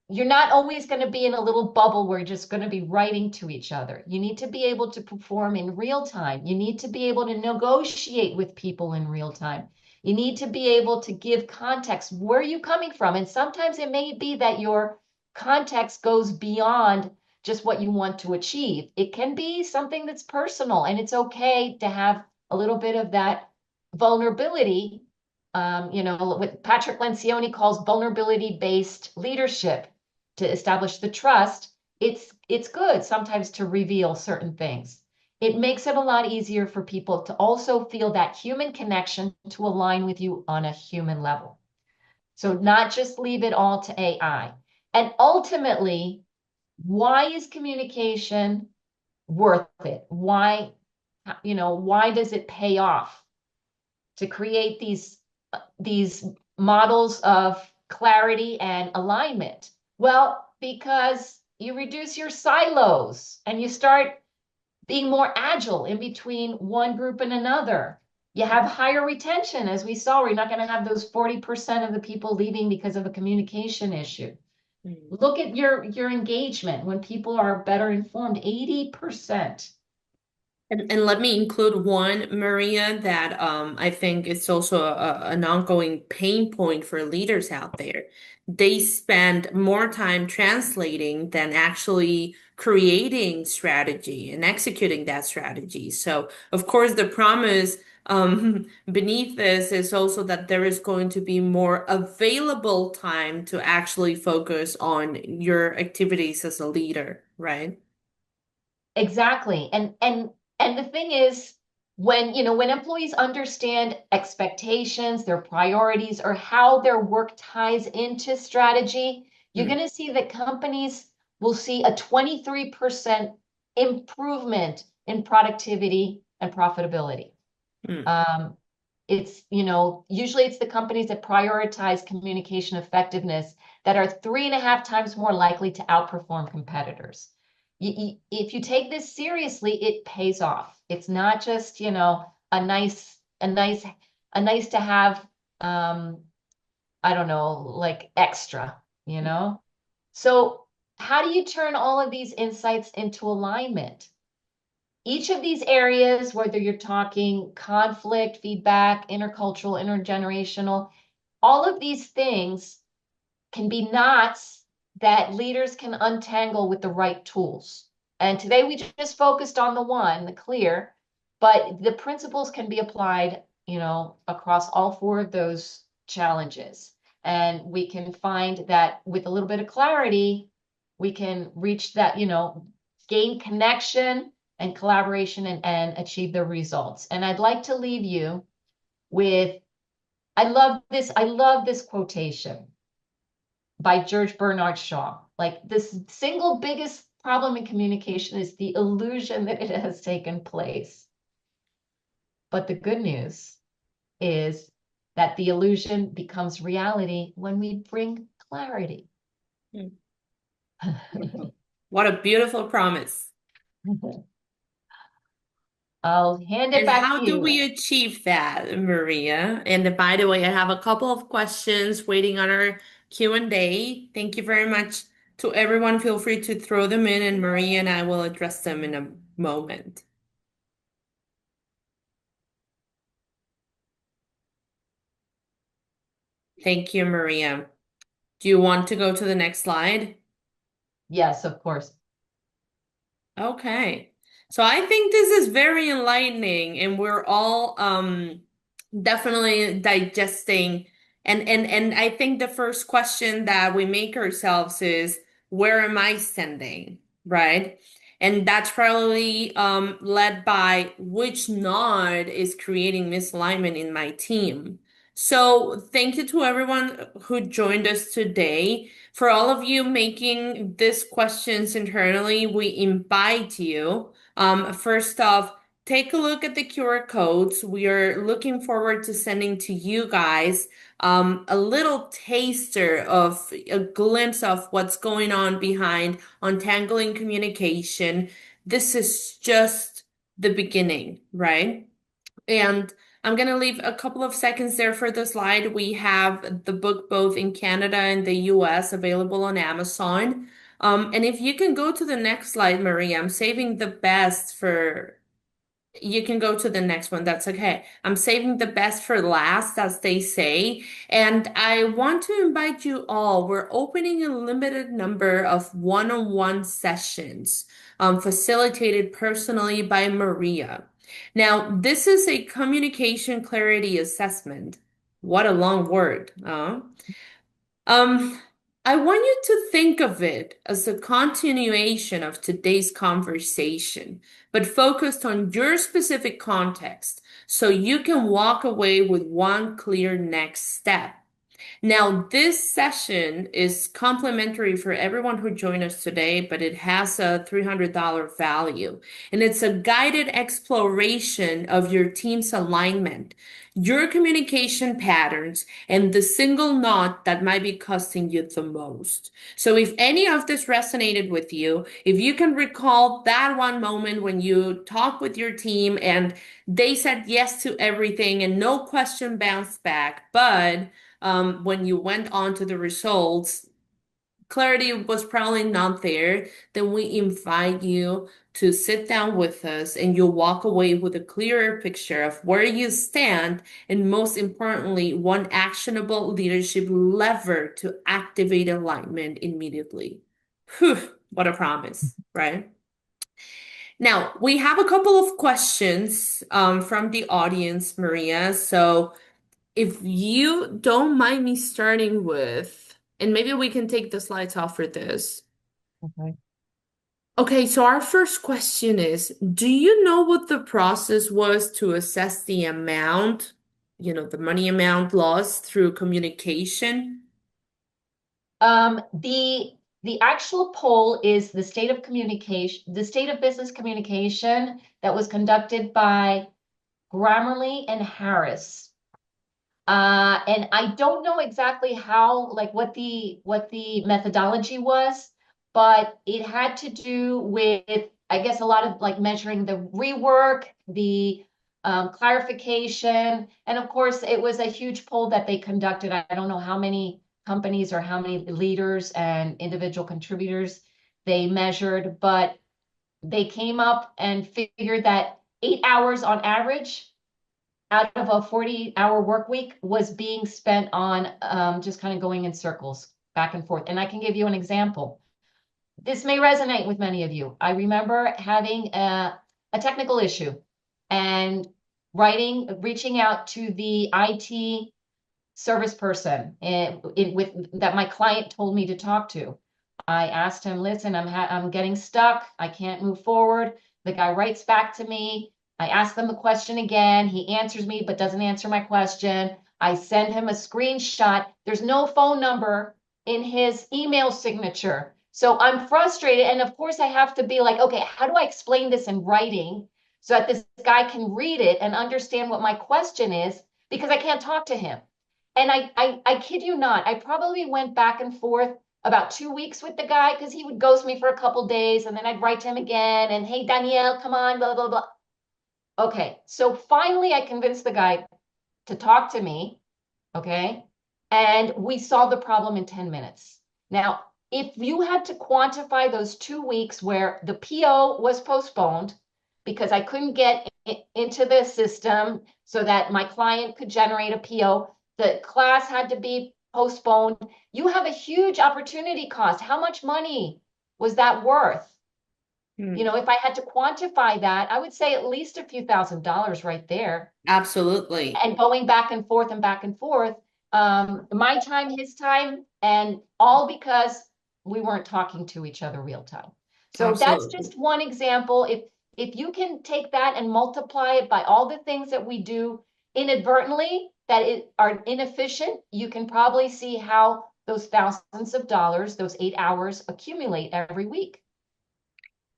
you're not always going to be in a little bubble where you're just going to be writing to each other. You need to be able to perform in real time. You need to be able to negotiate with people in real time. You need to be able to give context. Where are you coming from? And sometimes it may be that your context goes beyond just what you want to achieve. It can be something that's personal, and it's okay to have a little bit of that vulnerability, what Patrick Lencioni calls vulnerability-based leadership to establish the trust. It's good sometimes to reveal certain things. It makes it a lot easier for people to also feel that human connection to align with you on a human level. So not just leave it all to AI. And ultimately, why is communication worth it? Why does it pay off to create these models of clarity and alignment? Well, because you reduce your silos and you start being more agile in between one group and another. You have higher retention, as we saw. We're not going to have those 40% of the people leaving because of a communication issue. Hmm. Look at your engagement when people are better informed, 80%. And let me include one, Maria, that I think it's also an ongoing pain point for leaders out there. They spend more time translating than actually creating strategy and executing that strategy. So, of course, the promise beneath this is also that there is going to be more available time to actually focus on your activities as a leader, right? Exactly. And the thing is, when employees understand expectations, their priorities, or how their work ties into strategy, you're Hmm. going to see that companies will see a 23% improvement in productivity and profitability. Hmm. Um, usually it's the companies that prioritize communication effectiveness that are 3.5 times more likely to outperform competitors. If you take this seriously, it pays off. It's not just, a nice, a nice, a nice to have, um, I don't know, like extra, you know? So how do you turn all of these insights into alignment? Each of these areas, whether you're talking conflict, feedback, intercultural, intergenerational, all of these things can be knots that leaders can untangle with the right tools. And today we just focused on the one, the clear, but the principles can be applied, across all four of those challenges. And we can find that with a little bit of clarity, we can reach that, gain connection and collaboration and achieve the results. And I'd like to leave you with, I love this quotation by George Bernard Shaw. Like, this single biggest problem in communication is the illusion that it has taken place. But the good news is that the illusion becomes reality when we bring clarity. Hmm. What a beautiful promise. I'll hand it And back how to do you. we achieve that, Maria? And by the way, I have a couple of questions waiting on our Q&A. Thank you very much to everyone. Feel free to throw them in, and Maria and I will address them in a moment. Thank you, Maria. Do you want to go to the next slide? Yes, of course. Okay. So I think this is very enlightening and we're all definitely digesting and I think the first question that we make ourselves is where am I standing, right? And that's probably led by which node is creating misalignment in my team. So thank you to everyone who joined us today. For all of you making these questions internally, we invite you. First off, take a look at the QR codes. We are looking forward to sending to you guys a little taster of a glimpse of what's going on behind Untangling Communication. This is just the beginning, right? And I'm going to leave a couple of seconds there for the slide. We have the book both in Canada and the US available on Amazon. And if you can go to the next slide, Maria, I'm saving the best for you can go to the next one. That's okay. I'm saving the best for last, as they say. And I want to invite you all. We're opening a limited number of one-on-one sessions, facilitated personally by Maria. Now, this is a communication clarity assessment. What a long word, huh? Um, I want you to think of it as a continuation of today's conversation, but focused on your specific context so you can walk away with one clear next step. Now, this session is complimentary for everyone who joined us today, but it has a $300 value. And it's a guided exploration of your team's alignment, your communication patterns, and the single knot that might be costing you the most. So, if any of this resonated with you, if you can recall that one moment when you talked with your team and they said yes to everything and no question bounced back, but when you went on to the results, clarity was probably not there, then we invite you to sit down with us and you'll walk away with a clearer picture of where you stand and most importantly, one actionable leadership lever to activate alignment immediately. Whew, what a promise, right? Now, we have a couple of questions from the audience, Maria. So if you don't mind me starting with, and maybe we can take the slides off for this. Okay. Okay, so our first question is, do you know what the process was to assess the amount, the money amount lost through communication? The actual poll is the state of communication, the state of business communication that was conducted by Grammarly and Harris. And I don't know exactly how, like what the methodology was, but it had to do with, I guess, a lot of like measuring the rework, the clarification, and of course, it was a huge poll that they conducted. I don't know how many companies or how many leaders and individual contributors they measured, but they came up and figured that 8 hours on average out of a 40-hour work week was being spent on just kind of going in circles back and forth. And I can give you an example. This may resonate with many of you. I remember having a technical issue and reaching out to the IT service person with that my client told me to talk to. I asked him, listen, I'm getting stuck. I can't move forward. The guy writes back to me. I ask them the question again. He answers me, but doesn't answer my question. I send him a screenshot. There's no phone number in his email signature. So I'm frustrated. And of course, I have to be like, okay, how do I explain this in writing so that this guy can read it and understand what my question is? Because I can't talk to him. And I kid you not, I probably went back and forth about 2 weeks with the guy because he would ghost me for a couple days and then I'd write to him again and hey Danielle, come on, blah blah blah. Okay, so finally I convinced the guy to talk to me. Okay. And we solved the problem in 10 minutes. Now, if you had to quantify those 2 weeks where the PO was postponed because I couldn't get into the system so that my client could generate a PO, the class had to be postponed. You have a huge opportunity cost. How much money was that worth? Hmm. If I had to quantify that, I would say at least a few $1,000s right there Absolutely. and going back and forth and back and forth. My time, his time, and all because we weren't talking to each other real time. So that's Absolutely. just one example. If you can take that and multiply it by all the things that we do inadvertently are inefficient, you can probably see how those thousands of dollars, those 8 hours accumulate every week.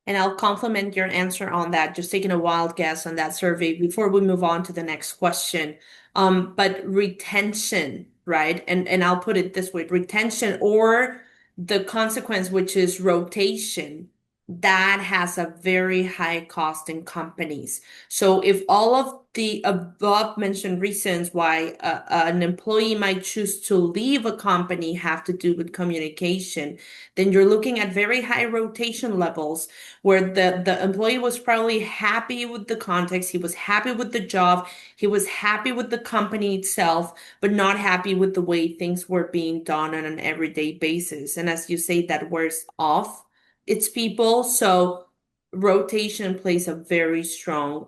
And I'll compliment your answer on that, just taking a wild guess on that survey before we move on to the next question. But retention, right? And I'll put it this way, retention or the consequence, which is rotation, that has a very high cost in companies. So if all of the above mentioned reasons why an employee might choose to leave a company have to do with communication, then you're looking at very high rotation levels where the employee was probably happy with the context, he was happy with the job, he was happy with the company itself, but not happy with the way things were being done on an everyday basis. And as you say, that wears off its people. So rotation plays a very strong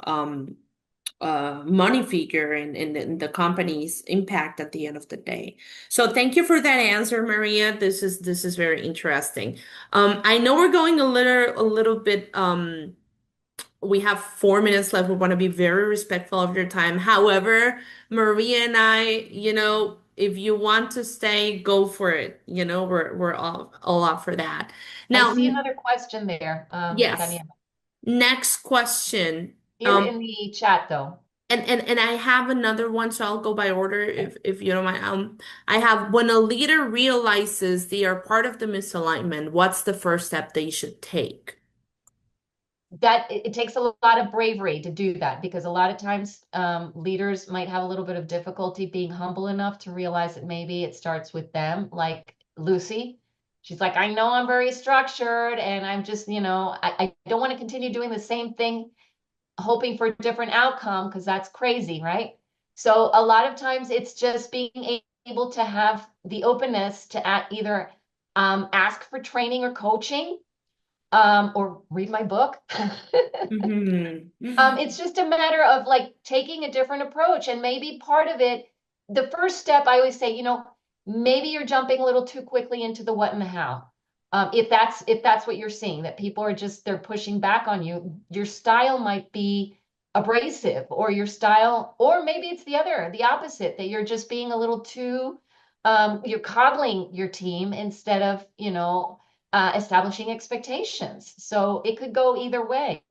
money figure in the company's impact at the end of the day. So thank you for that answer, Maria. This is very interesting. I know we're going a little bit we have 4 minutes left. We want to be very respectful of your time. However, Maria and I, if you want to stay, go for it. We're all up for that. I Now, see another question there, yes. Danielle, Next question. here in the chat though. And I have another one, so I'll go by order if you don't mind. I have when a leader realizes they are part of the misalignment, what's the first step they should take? That it takes a lot of bravery to do that because a lot of times leaders might have a little bit of difficulty being humble enough to realize that maybe it starts with them. Like Lucy, she's like, I know I'm very structured and I'm just, I don't want to continue doing the same thing, hoping for a different outcome because that's crazy, right? So a lot of times it's just being able to have the openness to either ask for training or coaching or read my book. Hmm. It's just a matter of like taking a different approach. And maybe part of it, the first step, I always say, maybe you're jumping a little too quickly into the what and the how. If that's what you're seeing, that people are just they're pushing back on you, your style might be abrasive, or your style, or maybe it's the opposite, that you're just being a little too you're coddling your team instead of, establishing expectations. So it could go either way,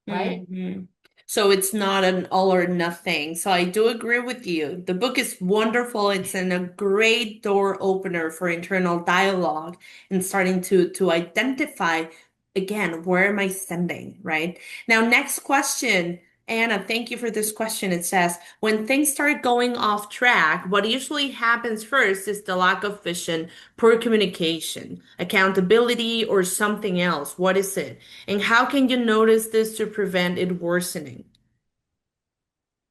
right? Hmm. So it's not an all or nothing. So I do agree with you. The book is wonderful. It's a great door opener for internal dialogue and starting to identify again, where am I sending, right? Now, next question. Anna, thank you for this question. It says, when things start going off track, what usually happens first is the lack of vision, poor communication, accountability, or something else. What is it? And how can you notice this to prevent it worsening?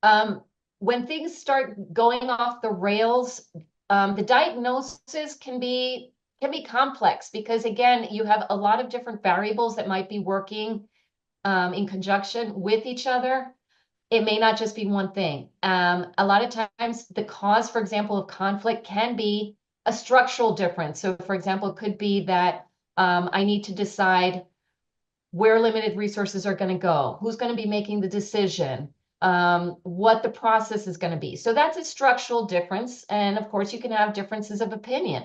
Um, when things start going off the rails, the diagnosis can be complex because again, you have a lot of different variables that might be working in conjunction with each other. It may not just be one thing. A lot of times, the cause, for example, of conflict can be a structural difference. So, for example, it could be that I need to decide where limited resources are going to go, who's going to be making the decision, what the process is going to be. So that's a structural difference. And of course, you can have differences of opinion.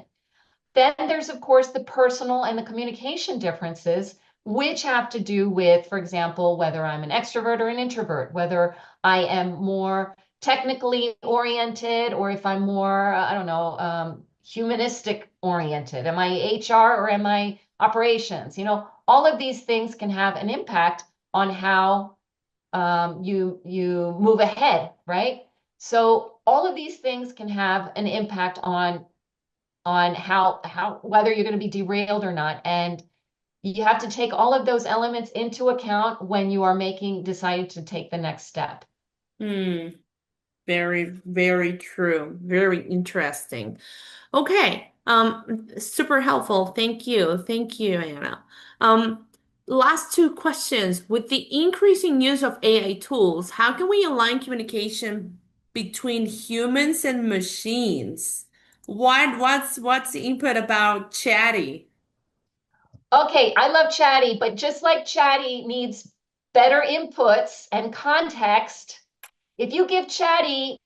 Then there's, of course, the personal and the communication differences, which have to do with, for example, whether I'm an extrovert or an introvert, whether I am more technically oriented or if I'm more, I don't know, humanistic oriented. Am I HR or am I operations? All of these things can have an impact on how you move ahead, right? So all of these things can have an impact on how whether you're going to be derailed or not. And you have to take all of those elements into account when you are making deciding to take the next step. Hmm. Very, very true. Very interesting. Okay. Super helpful. Thank you. Thank you, Anna. Um, Last two questions. With the increasing use of AI tools, how can we align communication between humans and machines? What's the input about chatty? Okay, I love Chatty, but just like Chatty needs better inputs and context, if you give Chatty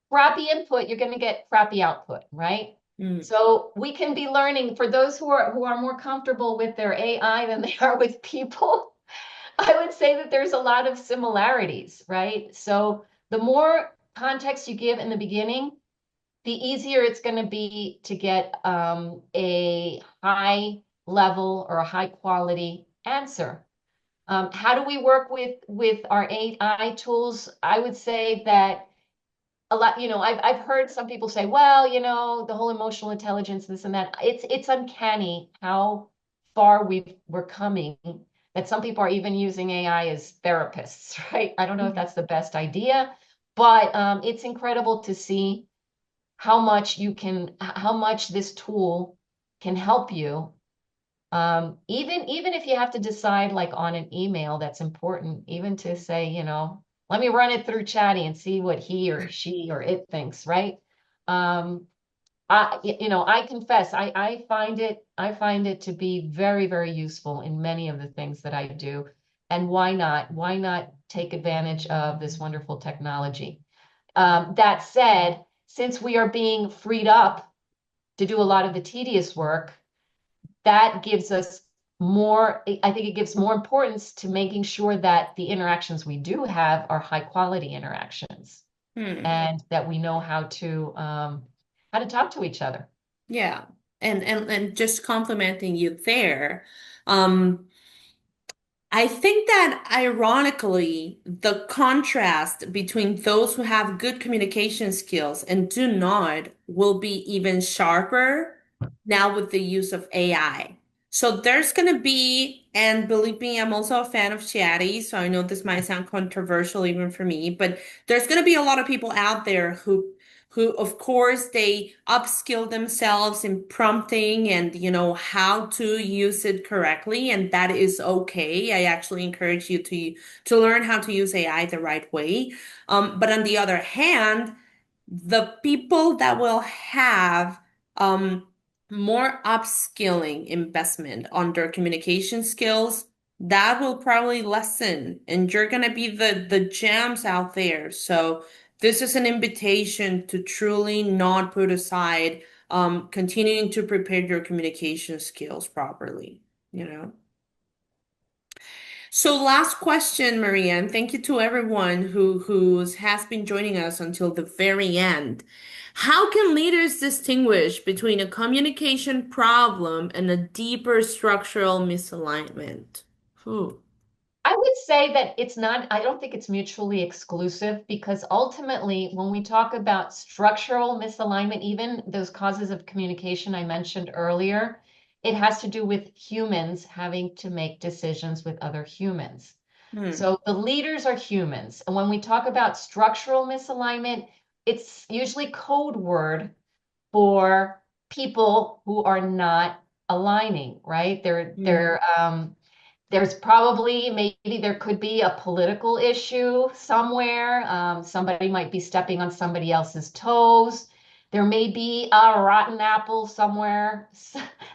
crappy input, you're going to get crappy output, right? Hmm. So we can be learning for those who are more comfortable with their AI than they are with people. I would say that there's a lot of similarities, right? So the more context you give in the beginning, the easier it's going to be to get a high level or a high quality answer. How do we work with our AI tools? I would say that a lot, I've heard some people say, well, the whole emotional intelligence, this and that. It's uncanny how far we're coming, that some people are even using AI as therapists, right? I don't know if that's the best idea, but it's incredible to see how much this tool can help you. Even if you have to decide like on an email that's important, even to say, let me run it through Chatty and see what he or she or it thinks, right? Um, I confess, I find it to be very, very useful in many of the things that I do. And why not? Why not take advantage of this wonderful technology? That said, since we are being freed up to do a lot of the tedious work, that gives us more, I think it gives more importance to making sure that the interactions we do have are high quality interactions Hmm. and that we know how to talk to each other. Yeah. And just complimenting you there. Um, I think that ironically, the contrast between those who have good communication skills and do not will be even sharper now with the use of AI. So there's going to be, and believe me, I'm also a fan of Chatty, so I know this might sound controversial even for me, but there's going to be a lot of people out there who of course they upskill themselves in prompting and how to use it correctly, and that is okay. I actually encourage you to learn how to use AI the right way. But on the other hand, the people that will have um, more upskilling investment on their communication skills, that will probably lessen, and you're gonna be the gems out there. So this is an invitation to truly not put aside continuing to prepare your communication skills properly, you know? So last question, Maria, and thank you to everyone who has been joining us until the very end. How can leaders distinguish between a communication problem and a deeper structural misalignment? Whew. I would say that I don't think it's mutually exclusive because ultimately, when we talk about structural misalignment, even those causes of communication I mentioned earlier, it has to do with humans having to make decisions with other humans. Hmm. So the leaders are humans. And when we talk about structural misalignment, it's usually code word for people who are not aligning, right? Hmm. There's probably maybe there could be a political issue somewhere. Somebody might be stepping on somebody else's toes. There may be a rotten apple somewhere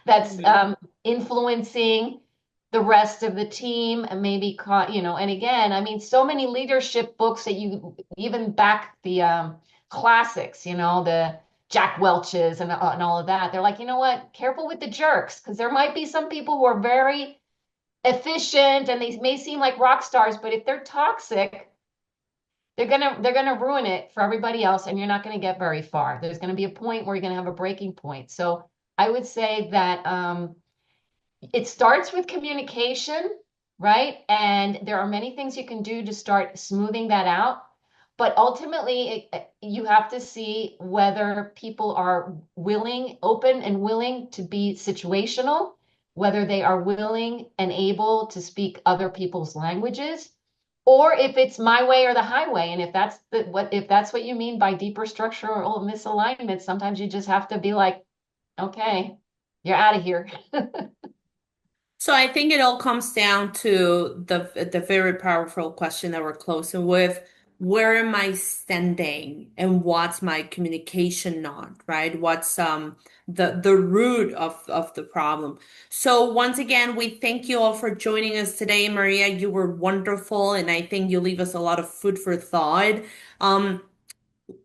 that's Hmm. influencing the rest of the team and maybe and again, I mean, so many leadership books that you even back the classics, the Jack Welch's and all of that. They're like, you know what? Careful with the jerks, because there might be some people who are very efficient and they may seem like rock stars, but if they're toxic, they're gonna ruin it for everybody else, and you're not gonna get very far. There's gonna be a point where you're gonna have a breaking point. So I would say that it starts with communication, right? And there are many things you can do to start smoothing that out. But ultimately, you have to see whether people are willing, open and willing to be situational, whether they are willing and able to speak other people's languages, or if it's my way or the highway. And if that's what you mean by deeper structural misalignment, sometimes you just have to be like, okay, you're out of here. So I think it all comes down to the very powerful question that we're closing with. Where am I standing and what's my communication not, right? What's the root of the problem. So once again, we thank you all for joining us today. Maria, you were wonderful, and I think you leave us a lot of food for thought. Um,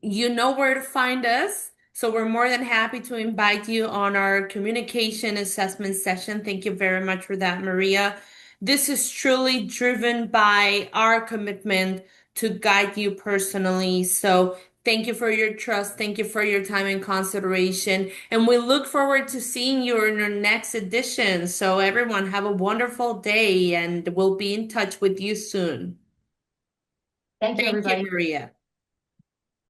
you know where to find us. So we're more than happy to invite you on our communication assessment session. Thank you very much for that, Maria. This is truly driven by our commitment to guide you personally. So thank you for your trust. Thank you for your time and consideration. And we look forward to seeing you in our next edition. So everyone, have a wonderful day and we'll be in touch with you soon. Thank you, Thank you, everybody. Maria.